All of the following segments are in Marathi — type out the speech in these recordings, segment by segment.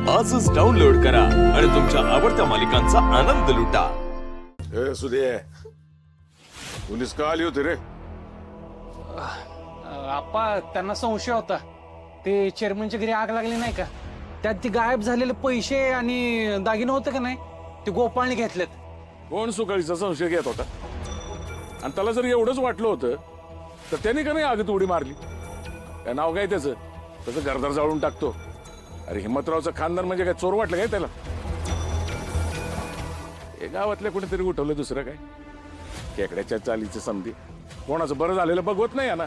आजच डाउनलोड करा आणि तुमच्या आवडत्या मालिकांचा आनंद लुटा। ए सुदे, पोलीस का आली होती रे? आप्पा त्यांना संशय होता, ते चेअरमनच्या घरी आग लागली नाही का, त्यात ती गायब झालेले पैसे आणि दागिने होते का नाही, ते गोपाळने घेतलेत। कोण सुकाळीचा संशय घेत होता? आणि त्याला जर एवढंच वाटलं होतं तर त्याने का नाही आगीत उडी मारली? काय नाव काय त्याचं? त्याचं घरदार जाळून टाकतो। अरे हिम्मतरावचं खानदार म्हणजे काय चोर वाटलं काय त्याला? हे गावातल्या कुणीतरी उठवलं, दुसरं काय? खेकड्याच्या चालीची संधी कोणाचं बरं झालेलं बघवत नाही ना।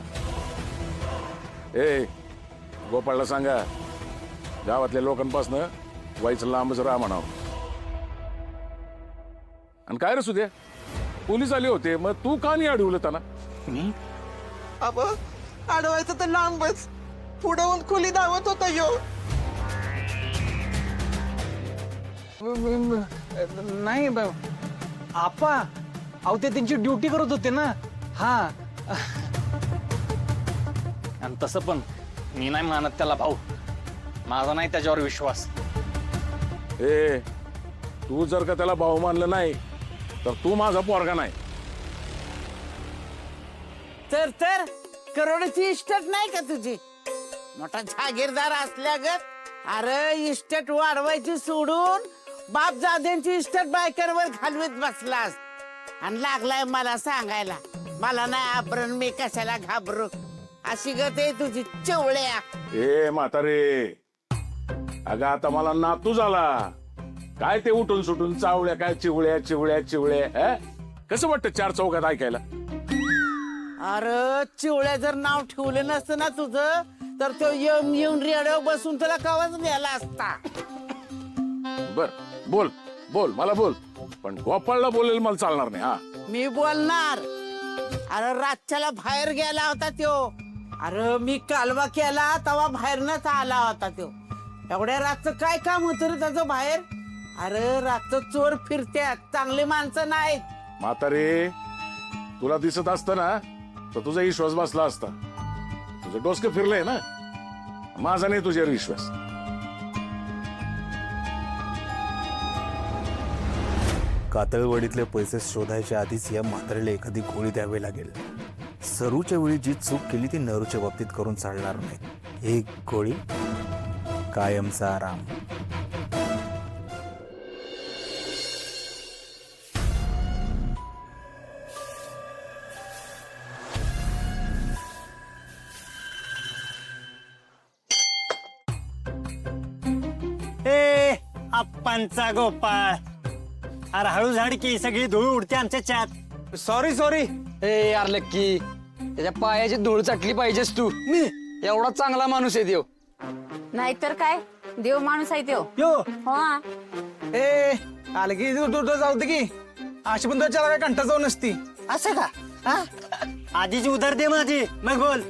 ए गोपाळला सांगा, गावातल्या लोकांपासून व्हायचं लांबच राहा म्हणावं। आणि काय रे सुद्या, पोलीस आले होते, मग तू का नाही अडवलं त्यांना? मी अब अडवायचं तर लांबच, पुढे खोली धावत होता यो। नाही आप्पा, अहो ते त्यांची ड्युटी करत होते ना। हा, आणि तसं पण मी नाही मानत त्याला भाऊ, माझा नाही त्याच्यावर विश्वास। ए तू जर का त्याला भाऊ मानलं नाही तर तू माझा पोरगा नाही। तर करोडची इस्टेट नाही का तुझी? मोठा जागीरदार असल्यागत अरे इस्टेट वाढवायची सोडून बाप जादेंची इस्टेट बायकांवर घालवीत बसलास आणि लागलाय मला सांगायला, मला नाही आपण मी कशाला घाबरू, अशी गत आहे तुझी चवळ्या। ए म्हातारे, अगं आता मला नातू झाला, काय ते उठून सुटून चावल्या, काय चिवळ्या चिवळ्या चिवळ्या, कसं वाटतं चार चौकात ऐकायला? अरे चिवळ्या जर नाव ठेवलं नसतं ना तुझं, तर तो येऊन रेडिओ बसून तुला कवाच द्यायला असता। बर बोल बोल, मला बोल, पण गोपाळला बोलेल मला चालणार नाही। हा मी बोलणार। अरे रातच्याला बाहेर गेला होता त्यो, अरे मी कालवा केला तेव्हा बाहेरनच आला होता त्यो। एवढ्या रातचं काय काम होतं रे त्याचं बाहेर? अरे रातचं चोर फिरत्यात, चांगली माणसं नाहीत। म्हातारे, तुला दिसत असतं ना तर तुझा विश्वास बसला असता। तुझं डोसकं फिरलंय ना, माझा नाही तुझ्यावर विश्वास। कातळवडीतले पैसे शोधायच्या आधीच या म्हातारीला एखादी गोळी द्यावी लागेल। सरूच्या वेळी जी चूक केली ती नरूच्या बाबतीत करून चालणार नाही। एक गोळी, कायमचा आराम। ए आप्पांचा गोपाळ, अरे हळू झाड की सगळी धूळ उडते आमच्या चात। सॉरी ए यार लक्की, त्याच्या पायाची धूळ चटली पाहिजेस तू। मी एवढा चांगला माणूस आहे देव। नाहीतर काय, देव माणूस आहे त्यो। यो हो ए आलं की तू जाऊ दे की, अशी पण तुझ्या काय कंटा जाऊ नसती। असं का? हा? आधीची उधार दे माझी, मग बोल।